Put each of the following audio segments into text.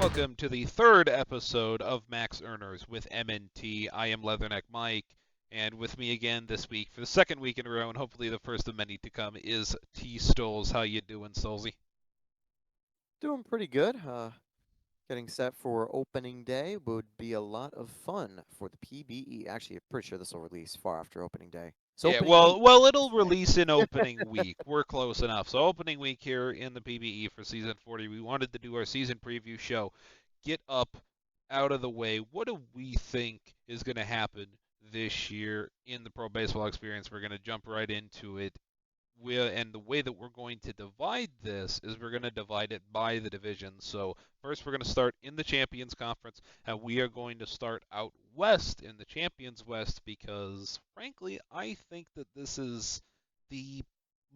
Welcome to the third episode of Max Earners with MNT. I am LeatherneckMike, and with me again this week for the second week in a row, and hopefully the first of many to come, is Tstols. How you doing, Stolzy? Doing pretty good. Getting set for opening day would be a lot of fun for the PBE. Actually, I'm pretty sure this will release far after opening day. It's Yeah, opening week. well, it'll release in opening week. We're close enough. So opening week here in the PBE for season 40. We wanted to do our season preview show. Get up out of the way. What do we think is going to happen this year in the pro baseball experience? We're going to jump right into it. And the way that we're going to divide this is we're going to divide it by the divisions. So first we're going to start in the Champions Conference, and we are going to start out west in the Champions West because, frankly, I think that this is the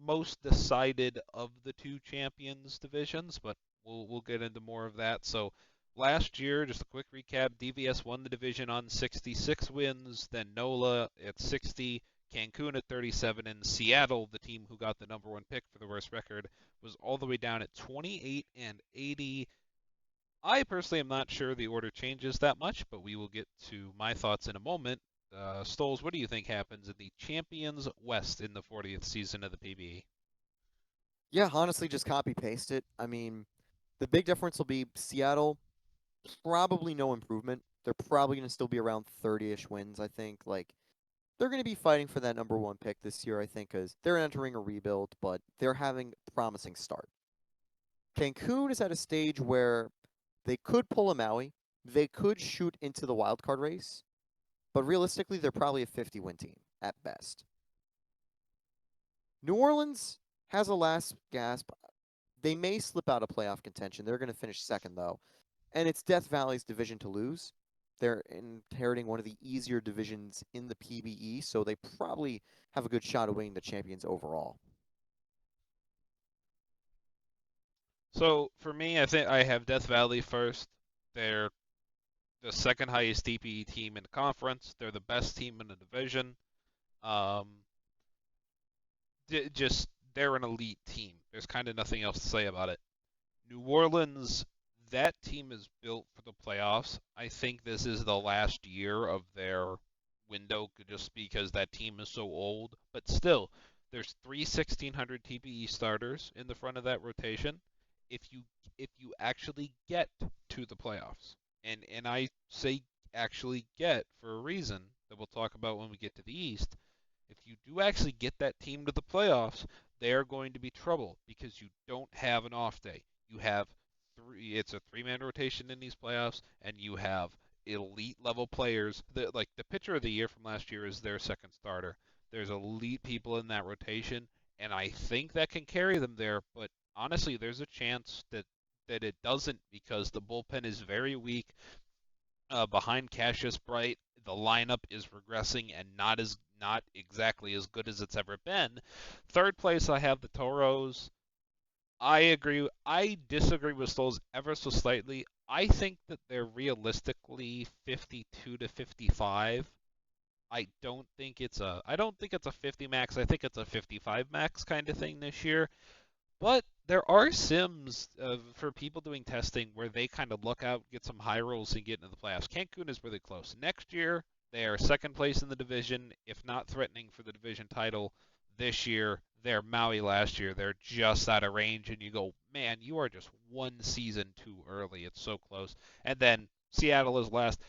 most decided of the two Champions divisions, but we'll get into more of that. So last year, just a quick recap, DVS won the division on 66 wins, then NOLA at 60, Cancun at 37, and Seattle, the team who got the number one pick for the worst record, was all the way down at 28 and 80. I personally am not sure the order changes that much, but we will get to my thoughts in a moment. Stoles, what do you think happens in the Champions West in the 40th season of the PBE? Yeah, honestly, just copy paste it. I mean, the big difference will be Seattle, probably no improvement. They're probably going to still be around 30-ish wins, I think. They're going to be fighting for that number one pick this year, I think, because they're entering a rebuild, but they're having a promising start. Cancun is at a stage where they could pull a Maui. They could shoot into the wild card race, but realistically, they're probably a 50-win team at best. New Orleans has a last gasp. They may slip out of playoff contention. They're going to finish second, though. And it's Death Valley's division to lose. They're inheriting one of the easier divisions in the PBE, so they probably have a good shot of winning the champions overall. So for me, I think I have Death Valley first. They're the second highest DPE team in the conference. They're the best team in the division. Um, just they're an elite team. There's kind of nothing else to say about it. New Orleans, that team is built for the playoffs. I think this is the last year of their window just because that team is so old. But still, there's three 1600 TPE starters in the front of that rotation. If you if you actually get to the playoffs, and I say actually get for a reason that we'll talk about when we get to the East, if you do actually get that team to the playoffs, they are going to be trouble because you don't have an off day. You have three. It's a three-man rotation in these playoffs, and you have elite level players. Like the pitcher of the year from last year is their second starter. There's elite people in that rotation, and I think that can carry them there. But honestly, there's a chance that it doesn't because the bullpen is very weak. Behind Cassius Bright, the lineup is regressing and not exactly as good as it's ever been. Third place, I have the Toros. I agree. I disagree with Stoles ever so slightly. I think that they're realistically 52 to 55. I don't think it's a 50 max. I think it's a 55 max kind of thing this year. But there are sims for people doing testing where they kind of look out, get some high rolls, and get into the playoffs. Cancun is really close. Next year, they are second place in the division, if not threatening for the division title. This year, they're Maui last year. They're just out of range, and you go, man, you are just one season too early. It's so close. And then Seattle is last.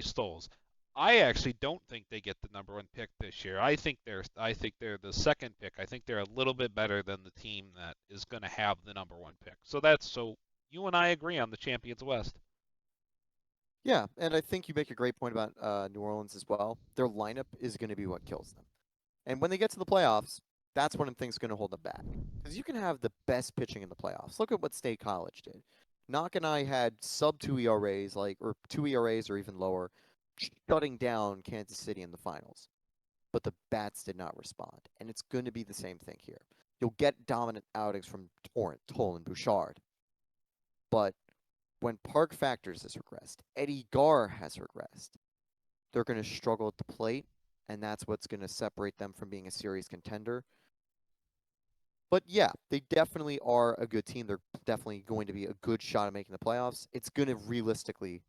Stoles. I actually don't think they get the number one pick this year. I think they're the second pick. I think they're a little bit better than the team that is going to have the number one pick. So you and I agree on the Champions West. Yeah, and I think you make a great point about New Orleans as well. Their lineup is going to be what kills them. And when they get to the playoffs, that's when things going to hold them back. Because you can have the best pitching in the playoffs. Look at what State College did. Knock and I had sub 2 ERAs, or 2 ERAs or even lower, shutting down Kansas City in the finals. But the bats did not respond. And it's going to be the same thing here. You'll get dominant outings from Torrent, Toll, and Bouchard. But when Park Factors has regressed, Eddie Garr has regressed, they're going to struggle at the plate, and that's what's going to separate them from being a series contender. But yeah, they definitely are a good team. They're definitely going to be a good shot at making the playoffs. It's going to realistically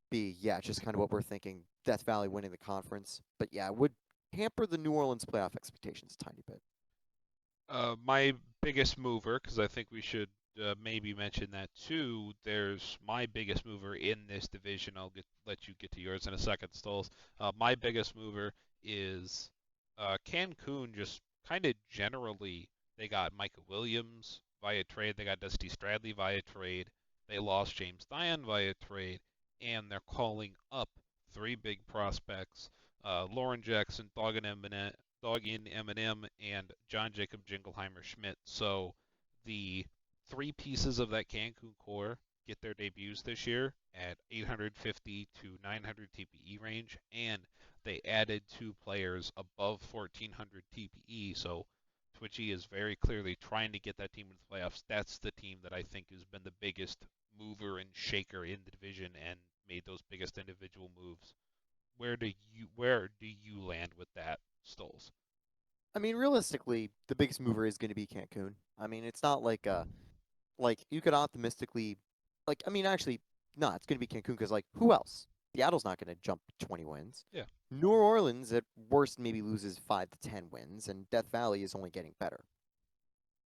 be, yeah, just kind of what we're thinking. Death Valley winning the conference. But yeah, it would hamper the New Orleans playoff expectations a tiny bit. My biggest mover, because I think we should maybe mention that too. There's my biggest mover in this division. Let you get to yours in a second, Stoles. My biggest mover is Cancun. Just kind of generally, they got Micah Williams via trade. They got Dusty Stradley via trade. They lost James Diane via trade, and they're calling up three big prospects: Lauren Jackson, Dog in Eminem, and John Jacob Jingleheimer Schmidt. So the three pieces of that Cancun core get their debuts this year at 850 to 900 TPE range, and they added two players above 1400 TPE. So Twitchy is very clearly trying to get that team into the playoffs. That's the team that I think has been the biggest mover and shaker in the division and made those biggest individual moves. Where do you land with that, Stoles? I mean, realistically, the biggest mover is going to be Cancun. I mean, it's not like you could optimistically, I mean, actually, no, it's going to be Cancun because who else? Seattle's not going to jump 20 wins. Yeah. New Orleans at worst maybe loses 5 to 10 wins, and Death Valley is only getting better.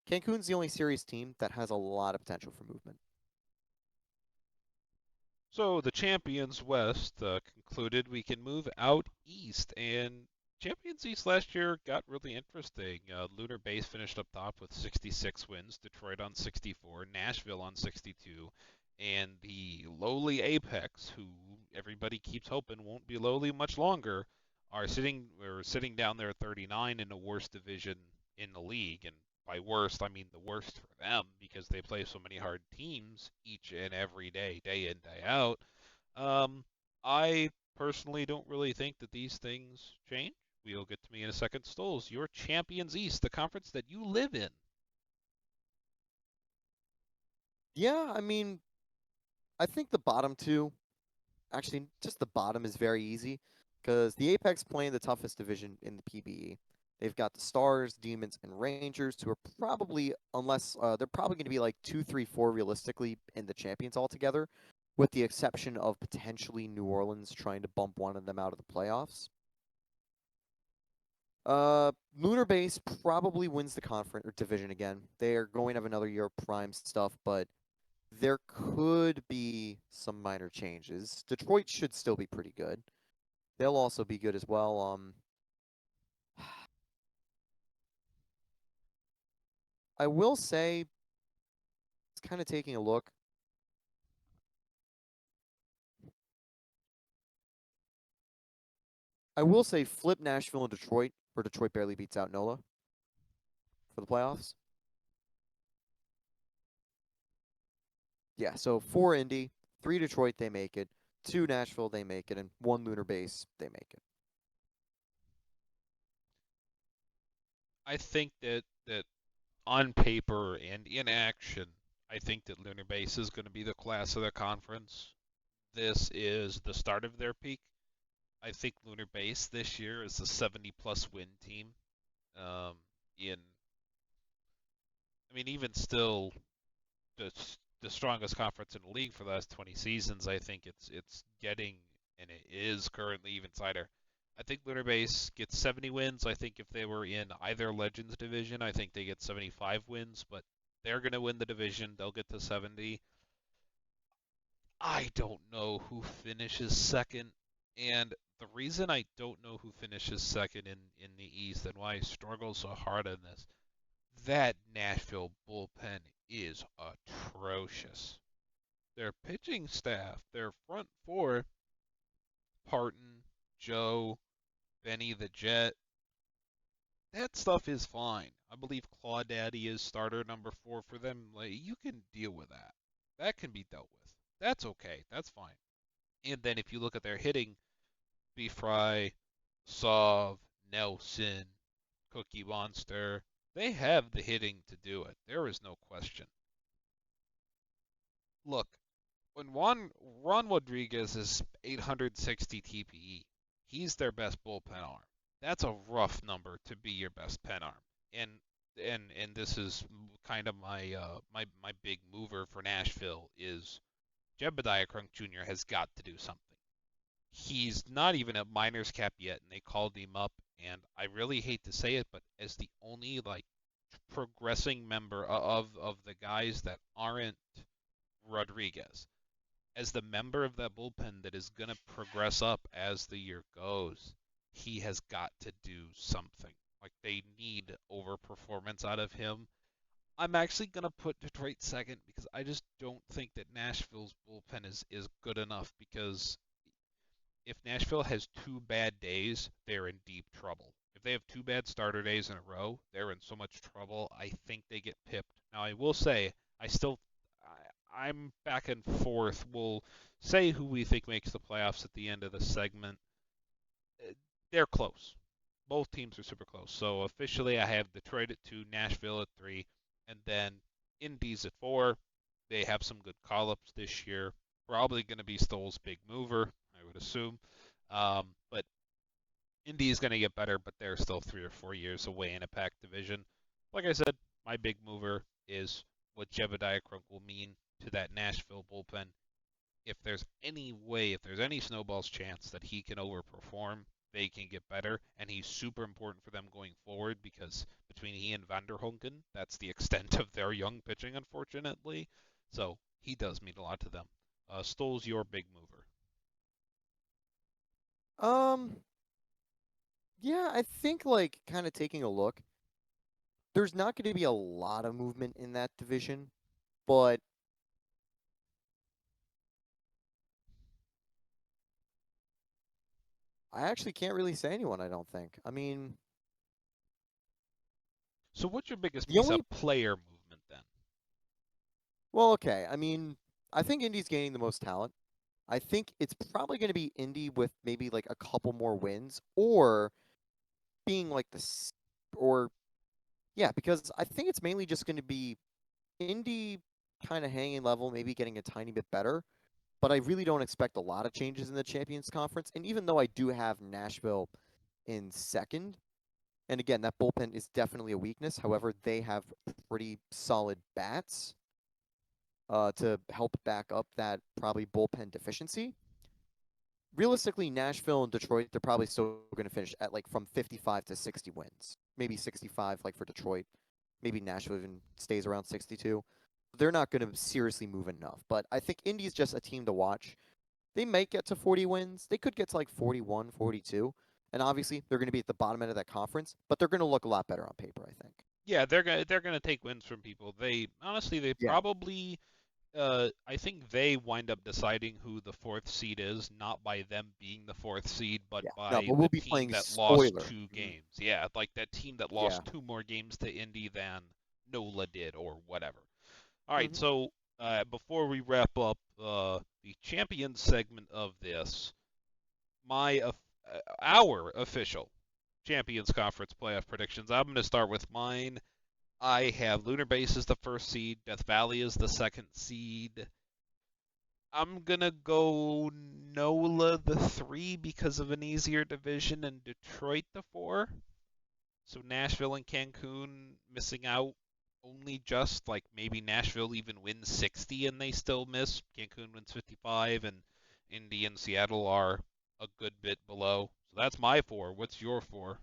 Cancun's the only serious team that has a lot of potential for movement. So the Champions West concluded. We can move out east, and Champions East last year got really interesting. Lunar Base finished up top with 66 wins, Detroit on 64, Nashville on 62, and the lowly Apex, who everybody keeps hoping won't be lowly much longer, are sitting down there at 39 in the worst division in the league. And by worst, I mean the worst for them because they play so many hard teams each and every day, day in, day out. Um, I personally don't really think that these things change. We'll get to me in a second. Stoles, your Champions East, the conference that you live in. Yeah, I mean, I think the bottom two, actually, just the bottom is very easy because the Apex playing the toughest division in the PBE. They've got the Stars, Demons, and Rangers, who are probably, unless they're probably going to be like 2, 3, 4 realistically in the champions altogether, with the exception of potentially New Orleans trying to bump one of them out of the playoffs. Lunar Base probably wins the conference or division again. They are going to have another year of prime stuff, but there could be some minor changes. Detroit should still be pretty good. They'll also be good as well. I will say, it's kind of taking a look. I will say flip Nashville and Detroit, where Detroit barely beats out NOLA for the playoffs. Yeah, so 4 Indy, 3 Detroit, they make it. 2 Nashville, they make it, and 1 Lunar Base, they make it. I think that on paper and in action, I think that Lunar Base is going to be the class of their conference. This is the start of their peak. I think Lunar Base this year is a 70 plus win team. Um, in I mean, even still, the the strongest conference in the league for the last 20 seasons. I think it's getting, and it is currently even tighter. I think Lunar Base gets 70 wins. I think if they were in either Legends division, I think they get 75 wins, but they're going to win the division. They'll get to 70. I don't know who finishes second, and the reason I don't know who finishes second in the East and why I struggle so hard on this, that Nashville bullpen is atrocious. Their pitching staff, their front four, Parton, Joe, Benny the Jet, that stuff is fine. I believe Claudaddy is starter number 4 for them. Like, you can deal with that. That can be dealt with. That's okay. That's fine. And then if you look at their hitting, B. Fry, Sov, Nelson, Cookie Monster, they have the hitting to do it. There is no question. Look, when Ron Rodriguez is 860 TPE, he's their best bullpen arm. That's a rough number to be your best pen arm. And and this is kind of my big mover for Nashville is Jebediah Crunk Jr. has got to do something. He's not even at minors cap yet, and they called him up. And I really hate to say it, but as the only like progressing member of the guys that aren't Rodriguez, as the member of that bullpen that is going to progress up as the year goes, he has got to do something. Like they need overperformance out of him. I'm actually going to put Detroit second because I just don't think that Nashville's bullpen is good enough because if Nashville has two bad days, they're in deep trouble. If they have two bad starter days in a row, they're in so much trouble. I think they get pipped. Now, I will say, I'm back and forth. We'll say who we think makes the playoffs at the end of the segment. Uh, They're close. Both teams are super close. So officially, I have Detroit at 2, Nashville at 3, and then Indies at 4. They have some good call-ups this year. Probably going to be Stoll's big mover, I would assume. But Indy is going to get better, but they're still 3 or 4 years away in a packed division. Like I said, my big mover is what Jebediah Crunk will mean to that Nashville bullpen. If there's any snowball's chance that he can overperform, they can get better, and he's super important for them going forward because between he and Vanderhonken, that's the extent of their young pitching, unfortunately. So he does mean a lot to them. Stoll's your big mover. Um, yeah, I think like kind of taking a look, there's not going to be a lot of movement in that division, but I actually can't really say anyone, I don't think. I mean, So what's your biggest the piece only of player movement then? well, okay. I mean, I think Indy's gaining the most talent. I think it's probably going to be Indy with maybe like a couple more wins or being like or yeah, because I think it's mainly just going to be Indy kind of hanging level, maybe getting a tiny bit better. But I really don't expect a lot of changes in the Champions Conference. And even though I do have Nashville in second, and again, that bullpen is definitely a weakness. However, they have pretty solid bats to help back up that probably bullpen deficiency. Realistically, Nashville and Detroit, they're probably still going to finish at like from 55 to 60 wins. Maybe 65 like for Detroit. Maybe Nashville even stays around 62. They're not going to seriously move enough. But I think Indy's just a team to watch. They might get to 40 wins. They could get to like 41, 42. And obviously, they're going to be at the bottom end of that conference, but they're going to look a lot better on paper, I think. Yeah, they're gonna take wins from people. They honestly they Yeah. probably I think they wind up deciding who the fourth seed is, not by them being the fourth seed, but Yeah. No, by but the we'll be team playing that lost spoiler. two games. Yeah, like that team that Yeah. lost two more games to Indy than NOLA did or whatever. All right, Hmm. so before we wrap up the champion segment of this, our official Champions Conference playoff predictions. I'm going to start with mine. I have Lunar Base as the first seed, Death Valley as the second seed. I'm gonna go NOLA the three because of an easier division and Detroit the four. So Nashville and Cancun missing out only just like maybe Nashville even wins 60 and they still miss. Cancun wins 55 and Indy and Seattle are a good bit below. So that's my four. What's your four?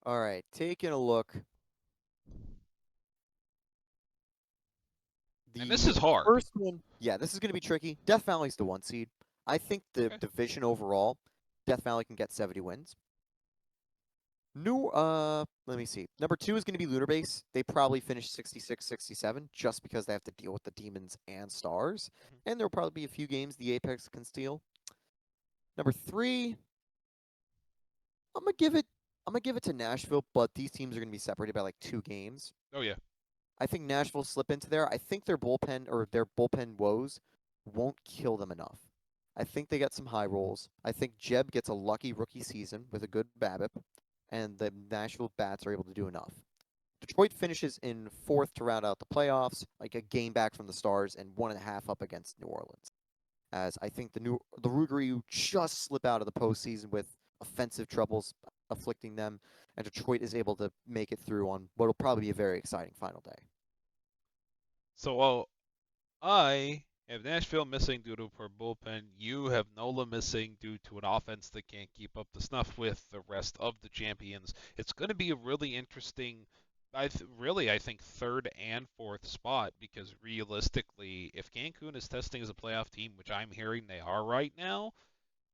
All right. Taking a look. And this The is hard. first one, yeah, this is going to be tricky. Death Valley's the one seed. I think the Okay. division overall, Death Valley can get 70 wins. Let me see. Number two is going to be Lunar Base. They probably finish 66, 67 just because they have to deal with the Demons and Stars. Mhm. And there'll probably be a few games the Apex can steal. Number three, I'm gonna give it I'm gonna give it to Nashville, but these teams are gonna be separated by like 2 games. Oh yeah. I think Nashville slip into there. I think their bullpen woes won't kill them enough. I think they get some high rolls. I think Jeb gets a lucky rookie season with a good BABIP, and the Nashville bats are able to do enough. Detroit finishes in fourth to round out the playoffs, like a game back from the Stars and 1.5 up against New Orleans. As I think the Rougarou just slip out of the postseason with offensive troubles afflicting them, and Detroit is able to make it through on what will probably be a very exciting final day. So while I have Nashville missing due to a poor bullpen, you have Nola missing due to an offense that can't keep up the snuff with the rest of the champions. It's going to be a really interesting, I think third and fourth spot, because realistically, if Cancun is testing as a playoff team, which I'm hearing they are right now,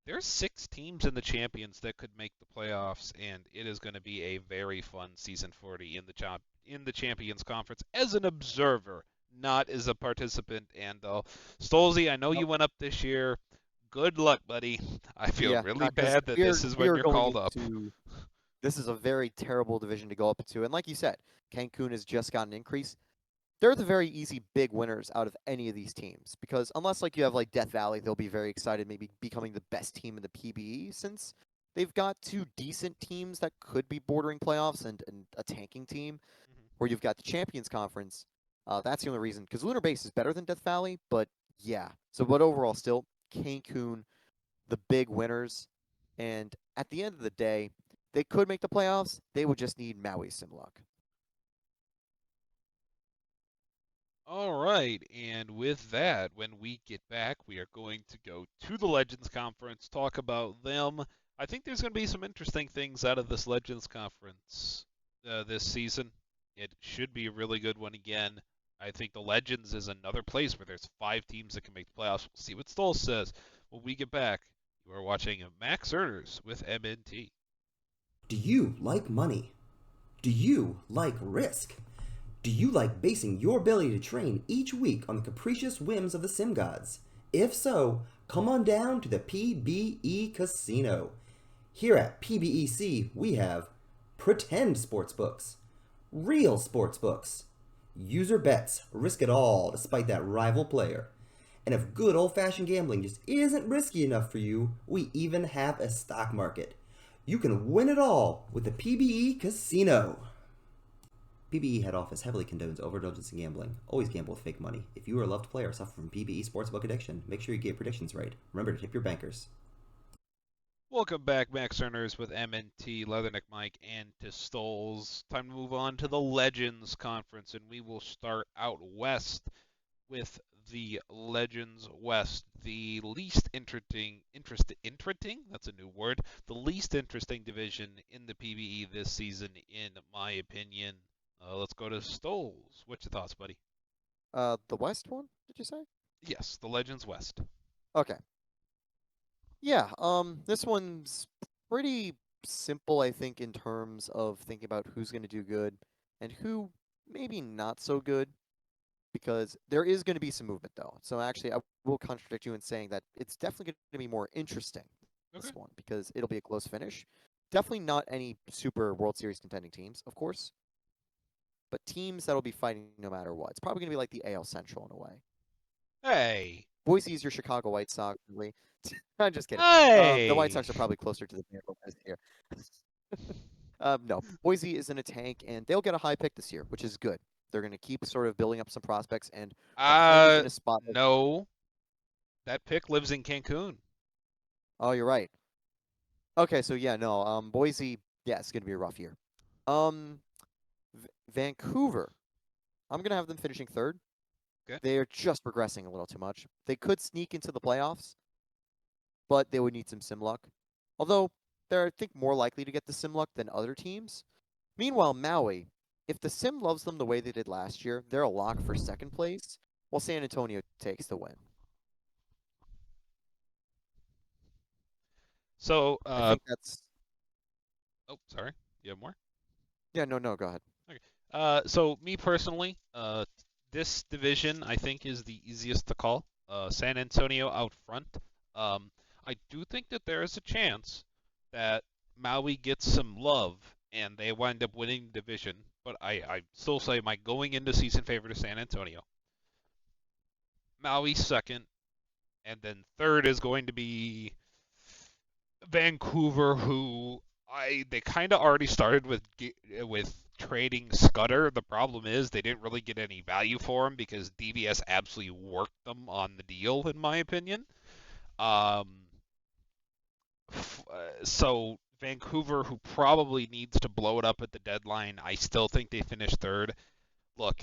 there's 6 teams in the champions that could make the playoffs, and it is going to be a very fun season 40 in the Champions Conference as an observer, not as a participant. And Stolzy, I know you Nope. went up this year. Good luck, buddy. I feel Yeah, really because bad that this is we when are you're going called up. into this is a very terrible division to go up into, and like you said, Cancun has just got an increase. They're the very easy big winners out of any of these teams because unless like you have like Death Valley, they'll be very excited, maybe becoming the best team in the PBE since they've got 2 decent teams that could be bordering playoffs and a tanking team. Mhm. Where you've got the Champions Conference. That's the only reason because Lunar Base is better than Death Valley, but yeah. So but overall, still Cancun, the big winners, and at the end of the day, they could make the playoffs. They would just need Maui sim luck. All right, and with that, when we get back, we are going to go to the Legends Conference, talk about them. I think there's going to be some interesting things out of this Legends Conference this season. It should be a really good one again. I think the Legends is another place where there's 5 teams that can make the playoffs. We'll see what Stoll says when we get back. You are watching Max Erners with MNT. Do you like money? Do you like risk? Do you like basing your ability to train each week on the capricious whims of the sim gods? If so, come on down to the PBE Casino. Here at PBEC, we have pretend sportsbooks, real sportsbooks, user bets, risk it all despite that rival player. And if good old-fashioned gambling just isn't risky enough for you, we even have a stock market. You can win it all with the PBE Casino. PBE head office heavily condones overindulgence in gambling. Always gamble with fake money. If you are a loved player or suffer from PBE sportsbook addiction, make sure you get predictions right. Remember to tip your bankers. Welcome back, Max Erners with MNT, LeatherneckMike, and Tstols. Time to move on to the Legends Conference, and we will start out west with the Legends West, the least interesting, that's a new word, the least interesting division in the PBE this season, in my opinion. Let's go to Stoles. What's your thoughts, buddy? The West one, did you say? Yes, the Legends West. Okay. Yeah, this one's pretty simple, I think, in terms of thinking about who's going to do good and who maybe not so good, because there is going to be some movement, though. So actually, I will contradict you in saying that it's definitely going to be more interesting, Okay. this one, because it'll be a close finish. Definitely not any super World Series contending teams, of course, but teams that'll be fighting no matter what. It's probably going to be like the AL Central in a way. Hey! Boise is your Chicago White Sox, really. I'm just kidding. The White Hey! Sox are probably closer to the Bears this year. No, Boise is in a tank, and they'll get a high pick this year, which is good. They're going to keep sort of building up some prospects and are kind of in a spot. No. That pick lives in Cancun. Oh, you're right. Okay, so yeah, no, Boise, yeah, it's going to be a rough year. Um, Vancouver, I'm going to have them finishing third. Okay. They are just progressing a little too much. They could sneak into the playoffs, but they would need some sim luck. Although they're, I think, more likely to get the sim luck than other teams. Meanwhile, Maui, if the sim loves them the way they did last year, they're a lock for second place, while San Antonio takes the win. So, I think that's. oh, sorry. You have more? Yeah, no, go ahead. Okay. So me personally, this division I think is the easiest to call. San Antonio out front. Um, I do think that there is a chance that Maui gets some love and they wind up winning the division, but I still say my going into season favorite is San Antonio. Maui second, and then third is going to be Vancouver, who they kind of already started with trading Scudder. The problem is they didn't really get any value for him because DVS absolutely worked them on the deal, in my opinion. Um, so Vancouver, who probably needs to blow it up at the deadline. I still think they finish third. Look,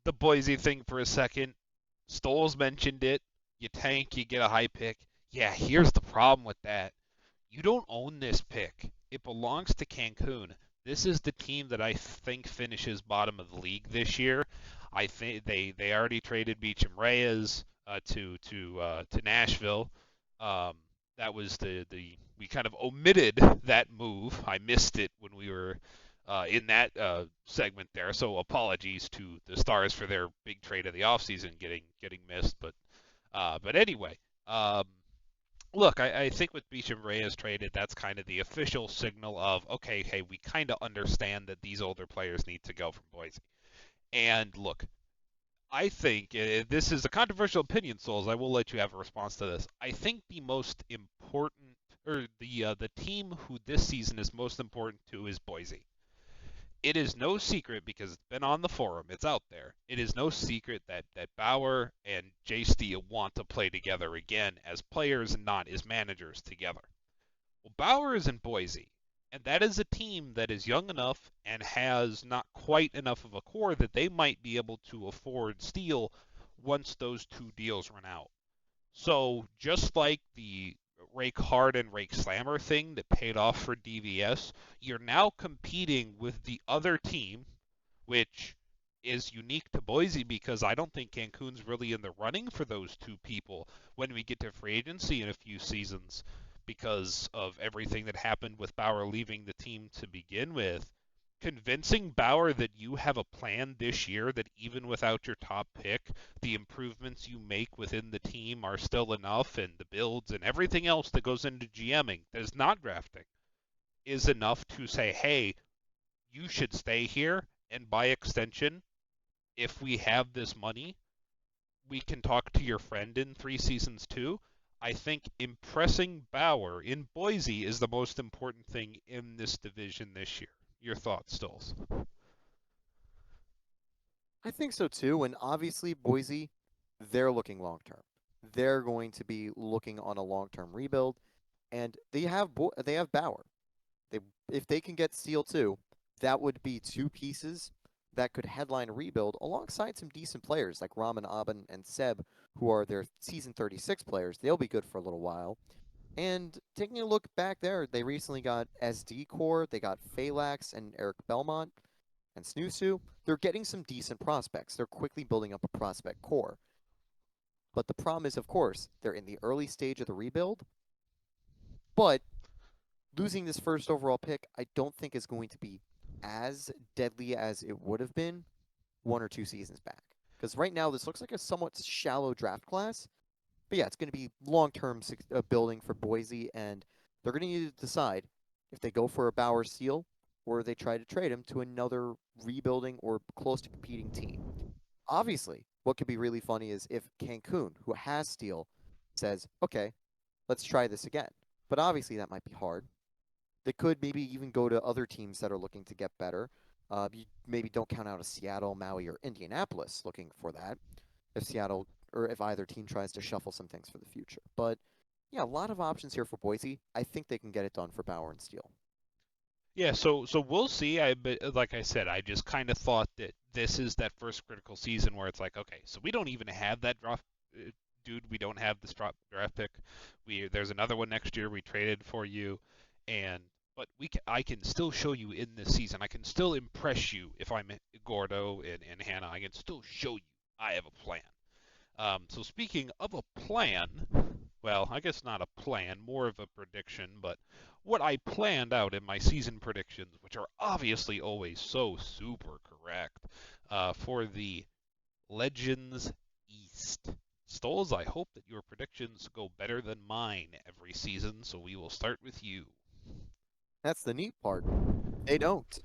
the Boise thing for a second. Tstols mentioned it. You tank, you get a high pick. Yeah, here's the problem with that. You don't own this pick. It belongs to Cancun. This is the team that I think finishes bottom of the league this year. I think they already traded Beecham Reyes to Nashville. Um, that was the we kind of omitted that move. I missed it when we were in that segment there. So apologies to the Stars for their big trade of the offseason getting missed. But anyway, look, I think with Beecham Reyes traded, that's kind of the official signal of, okay, hey, we kind of understand that these older players need to go from Boise. And look, I think this is a controversial opinion, Souls. I will let you have a response to this. I think the most important, or the team who this season is most important to is Boise. It is no secret because it's been on the forum. It's out there. It is no secret that Bauer and Jay Steele want to play together again as players and not as managers together. Well, Bauer is in Boise, and that is a team that is young enough and has not quite enough of a core that they might be able to afford Steele once those two deals run out. So just like the rake hard and rake slammer thing that paid off for DVS, you're now competing with the other team, which is unique to Boise because I don't think Cancun's really in the running for those two people when we get to free agency in a few seasons because of everything that happened with Bauer leaving the team to begin with. Convincing Bauer that you have a plan this year that even without your top pick, the improvements you make within the team are still enough, and the builds and everything else that goes into GMing that is not drafting is enough to say, hey, you should stay here, and by extension, if we have this money, we can talk to your friend in 3 seasons too. I think impressing Bauer in Boise is the most important thing in this division this year. Your thoughts, Stills? I think so too, and obviously Boise, they're looking long term. They're going to be looking on a long term rebuild, and they have Bauer. They if they can get Steele too, that would be two pieces that could headline a rebuild alongside some decent players like Raman Aben and Seb, who are their season 36 players. They'll be good for a little while. And taking a look back there, they recently got SD Core, they got Phalanx and Eric Belmont and Snoosu. They're getting some decent prospects. They're quickly building up a prospect core. But the problem is, of course, they're in the early stage of the rebuild. But losing this first overall pick, I don't think is going to be as deadly as it would have been 1 or 2 seasons back. Because right now, this looks like a somewhat shallow draft class. But yeah, it's going to be long-term building for Boise, and they're going to need to decide if they go for a Bauer Steele or they try to trade him to another rebuilding or close to competing team. Obviously, what could be really funny is if Cancun, who has Steele, says, okay, let's try this again. But obviously, that might be hard. They could maybe even go to other teams that are looking to get better. You maybe don't count out a Seattle, Maui, or Indianapolis looking for that. If Seattle or if either team tries to shuffle some things for the future. But yeah, a lot of options here for Boise. I think they can get it done for Bauer and Steele. Yeah, so we'll see. But like I said, I just kind of thought that this is that first critical season where it's like, okay, so we don't even have that draft, dude. We don't have this draft pick. There's another one next year. We traded for you, and but I can still show you in this season. I can still impress you if I'm Gordo and Hannah. I can still show you I have a plan. So speaking of a plan, well, I guess not a plan, more of a prediction, but what I planned out in my season predictions, which are obviously always so super correct, for the Legends East. Stoles, I hope that your predictions go better than mine every season, so we will start with you. That's the neat part. They don't.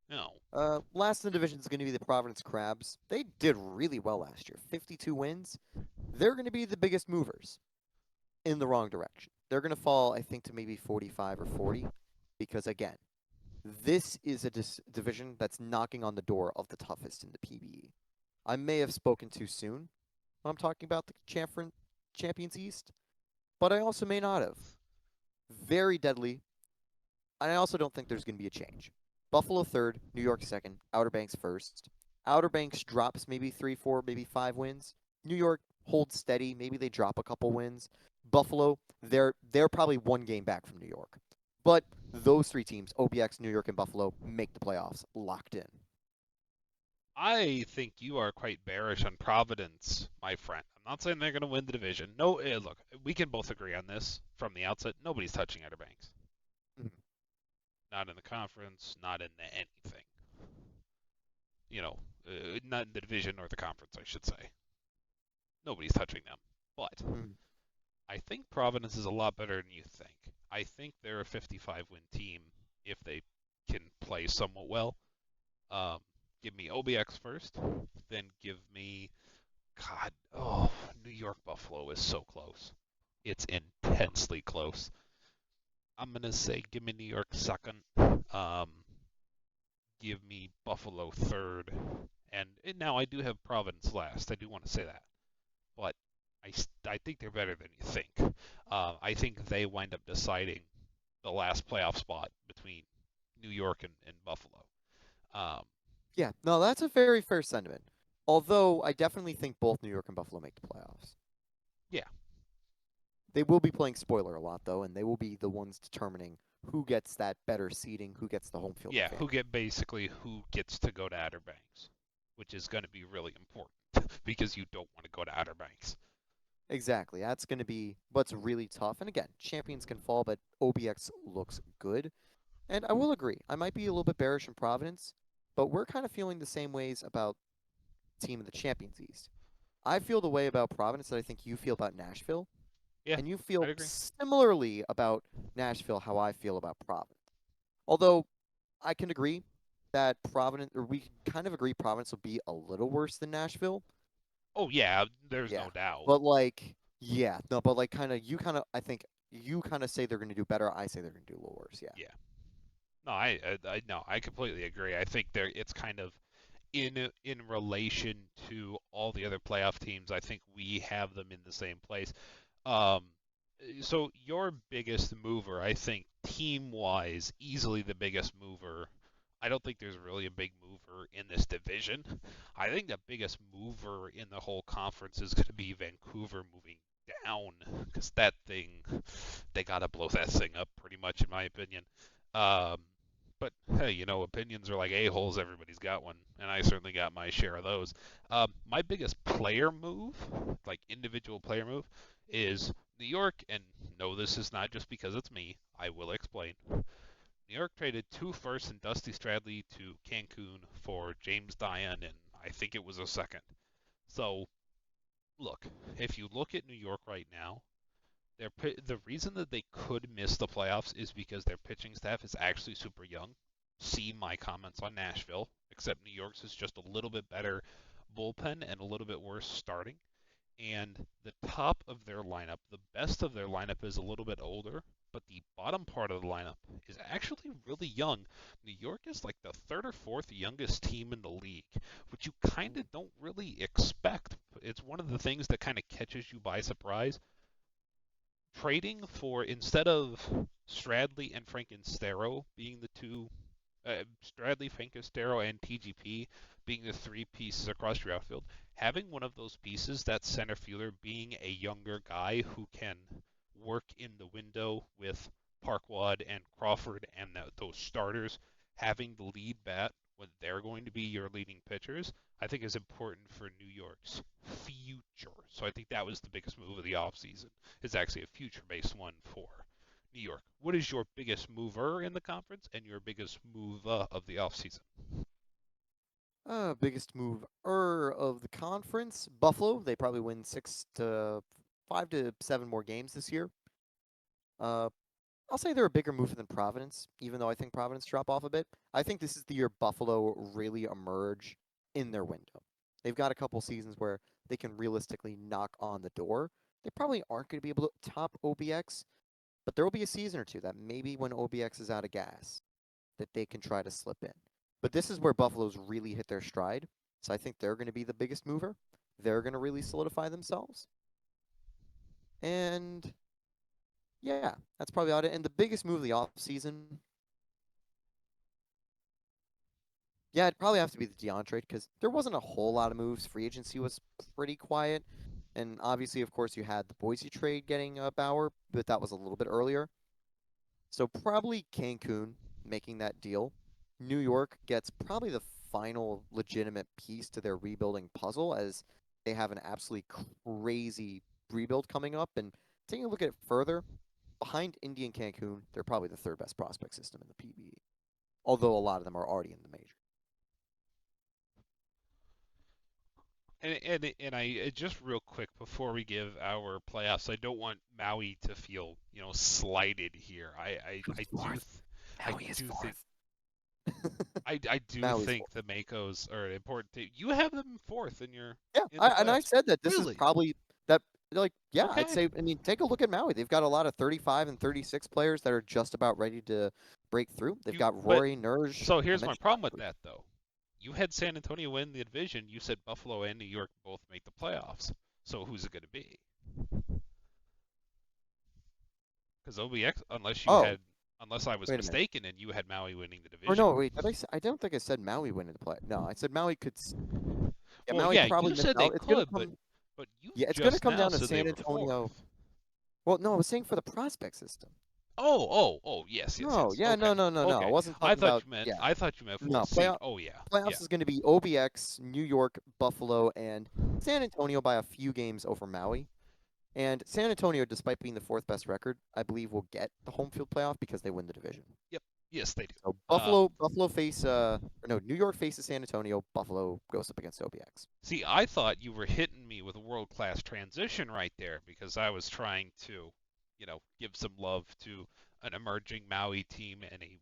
No. Last in the division is going to be the Providence Crabs. They did really well last year, 52 wins. They're going to be the biggest movers in the wrong direction. They're going to fall, I think, to maybe 45 or 40 because, again, this is a division that's knocking on the door of the toughest in the PBE. I may have spoken too soon when I'm talking about the Champions East, but I also may not have. Very deadly, I also don't think there's going to be a change. Buffalo third, New York second, Outer Banks first. Outer Banks drops maybe 3, 4, maybe 5 wins. New York holds steady. Maybe they drop a couple wins. Buffalo, they're probably 1 game back from New York. But those 3 teams, OBX, New York, and Buffalo, make the playoffs locked in. I think you are quite bearish on Providence, my friend. I'm not saying they're going to win the division. No, look, we can both agree on this from the outset. Nobody's touching Outer Banks. Mhm. Not in the conference, not in anything. Not in the division or the conference, I should say. Nobody's touching them. But Mhm. I think Providence is a lot better than you think. I think they're a 55-win team if they can play somewhat well. Give me OBX first, then give me New York Buffalo is so close. It's intensely close. I'm gonna say give me New York second. Um, give me Buffalo third, and now I do have Providence last. I do want to say that, but I think they're better than you think. I think they wind up deciding the last playoff spot between New York and Buffalo. Um, Yeah, no, that's a very fair sentiment. Although I definitely think both New York and Buffalo make the playoffs. yeah, They will be playing spoiler a lot, though, and they will be the ones determining who gets that better seeding, who gets the home field yeah. advantage. Who gets to go to Outer Banks, which is going to be really important because you don't want to go to Outer Banks. Exactly. That's going to be what's really tough. And again, champions can fall, but OBX looks good. And I will agree. I might be a little bit bearish in Providence, but we're kind of feeling the same ways about Team of the Champions East. I feel the way about Providence that I think you feel about Nashville, Yeah, and you I'd feel agree. similarly about Nashville how I feel about Providence. Although I can agree that Providence, or we kind of agree Providence will be a little worse than Nashville. Oh yeah, there's Yeah. no doubt. But like, yeah, no, but like I think you kind of say they're going to do better. I say they're going to do a little worse. Yeah. Yeah. No, no, I completely agree. I think it's kind of in relation to all the other playoff teams. I think we have them in the same place. Um, so your biggest mover, I think, team-wise, easily the biggest mover. I don't think there's really a big mover in this division. I think the biggest mover in the whole conference is going to be Vancouver moving down because they got to blow that thing up pretty much, in my opinion. Um, but hey, opinions are like a-holes. Everybody's got one, and I certainly got my share of those. My biggest player move, like individual player move, is New York, and no, this is not just because it's me. I will explain. New York traded 2 firsts and Dusty Stradley to Cancun for James Diane, and I think it was a second. So, look, if you look at New York right now, the reason that they could miss the playoffs is because their pitching staff is actually super young. See my comments on Nashville, except New York's is just a little bit better bullpen and a little bit worse starting. And the top of their lineup, the best of their lineup is a little bit older, but the bottom part of the lineup is actually really young. New York is like the third or fourth youngest team in the league, which you kind of don't really expect. It's one of the things that kind of catches you by surprise. Trading for, instead of Stradley and Frankenstero being the two, Stradley, Frankenstero, and TGP being the 3 pieces across your outfield, having one of those pieces, that center fielder, being a younger guy who can work in the window with Parkwad and Crawford and those starters, having the lead bat when they're going to be your leading pitchers, I think is important for New York's future. So I think that was the biggest move of the offseason. It's actually a future-based one for New York. What is your biggest mover in the conference and your biggest move of the offseason? Biggest mover of the conference, Buffalo. They probably win 5 to 7 more games this year. Uh, I'll say they're a bigger mover than Providence, even though I think Providence drop off a bit. I think this is the year Buffalo really emerge in their window. They've got a couple seasons where they can realistically knock on the door. They probably aren't going to be able to top OBX, but there will be a season or two that maybe when OBX is out of gas, that they can try to slip in. But this is where Buffalo's really hit their stride. So I think they're going to be the biggest mover. They're going to really solidify themselves. And yeah, that's probably about it. And the biggest move of the offseason, Yeah, it'd probably have to be the Dion trade because there wasn't a whole lot of moves. Free agency was pretty quiet. And obviously, of course, you had the Boise trade getting Bauer, but that was a little bit earlier. So probably Cancun making that deal. New York gets probably the final legitimate piece to their rebuilding puzzle as they have an absolutely crazy rebuild coming up. And taking a look at it further, behind Indy and Cancun, they're probably the third best prospect system in the PBE, although a lot of them are already in the major. And just real quick before we give our playoffs, I don't want Maui to feel slighted here. I Maui is do think fourth. I do Maui's think fourth. the Makos are an important team. You have them fourth in Yeah, the I playoffs. said that this is Really? probably that. Like, yeah, I'd Okay. say. I mean, take a look at Maui. They've got a lot of 35 and 36 players that are just about ready to break through. They've got But Rory, Nerj. so I here's my mentioned problem with Rory. that though. You had San Antonio win the division. You said Buffalo and New York both make the playoffs. So who's it going to be? Because OBX, Oh, unless I was wait a minute. mistaken, and you had Maui winning the Or division. no, wait. I don't think I said Maui win in the play. No, I said Maui could. Yeah, Well, Maui yeah, probably you missed said they out. It's gonna could, come. but you Yeah, it's gonna just come now down to said they San were Antonio. fourth. Well, no, I was saying for the prospect system. Oh, yes, yes, No, yes. yeah, Okay, no. I okay. wasn't talking about. Yeah, I thought you meant no. fourth seed. Oh yeah, yeah. Playoffs is going to be OBX, New York, Buffalo, and San Antonio by a few games over Maui. And San Antonio, despite being the fourth best record, I believe will get the home field playoff because they win the division. Yep. Yes, they do. So Um, Buffalo face or no, New York faces San Antonio. Buffalo goes up against OBX. See, I thought you were hitting me with a world-class transition right there because I was trying to, give some love to an emerging Maui team and a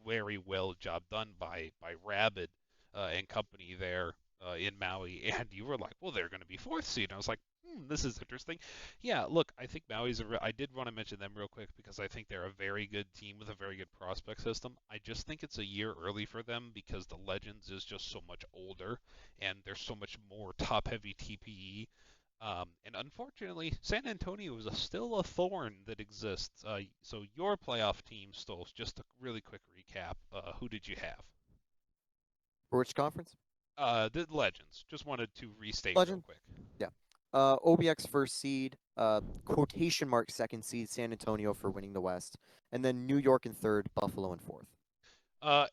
very well job done by Rabid and company there in Maui. And you were like, well, they're going to be fourth seed. And I was like, this is interesting. Yeah, look, I think I did want to mention them real quick because I think they're a very good team with a very good prospect system. I just think it's a year early for them because the Legends is just so much older and there's so much more top-heavy TPE. And unfortunately, San Antonio is still a thorn that exists. So your playoff team, Stoles, just a really quick recap. Who did you have? For which conference? The Legends. Just wanted to restate real Legend. quick. Yeah. OBX first seed. Quotation mark second seed. San Antonio for winning the West, and then New York in third. Buffalo in fourth. Uh,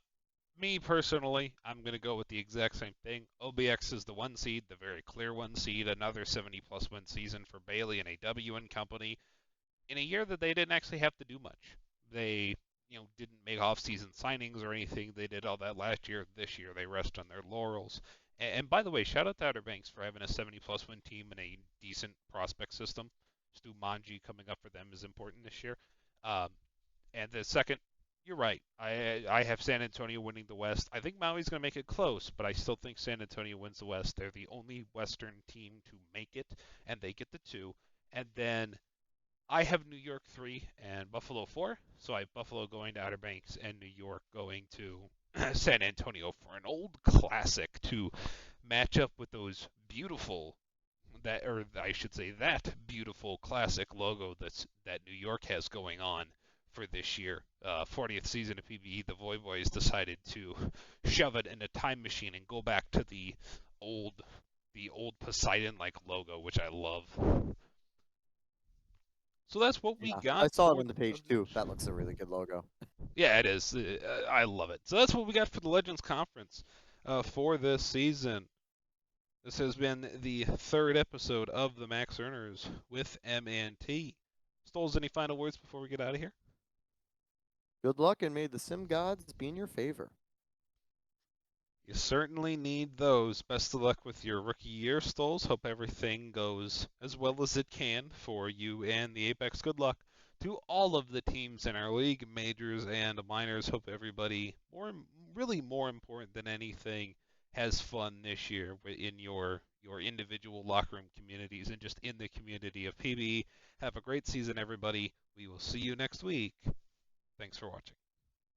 Me personally, I'm going to go with the exact same thing. OBX is the one seed, the very clear one seed, another 70-plus win season for Bayley and AW and company in a year that they didn't actually have to do much. They, didn't make off-season signings or anything. They did all that last year. This year, they rest on their laurels. And by the way, shout out to Outer Banks for having a 70-plus win team and a decent prospect system. Stu Manji coming up for them is important this year. Um, and the second, you're right. I have San Antonio winning the West. I think Maui's going to make it close, but I still think San Antonio wins the West. They're the only Western team to make it, and they get the 2. And then I have New York 3 and Buffalo 4, so I have Buffalo going to Outer Banks and New York going to San Antonio for an old classic to match up with those beautiful or I should say that beautiful classic logo that New York has going on for this year. 40th season of PBE, the Voy Boys decided to shove it in a time machine and go back to old the old Poseidon-like logo, which I love. So that's what we Yeah, got I saw it for on the the page too. That looks a really good logo. Yeah, it is. I love it. So that's what we got for the Legends Conference for this season. This has been the third episode of the Max Earners with M&T. Stoles, any final words before we get out of here? Good luck, and may the sim gods be in your favor. You certainly need those. Best of luck with your rookie year, Stoles. Hope everything goes as well as it can for you and the Apex. Good luck to all of the teams in our league, majors and minors. Hope everybody, really more important than anything, has fun this year in your individual locker room communities and just in the community of PBE. Have a great season, everybody. We will see you next week. Thanks for watching.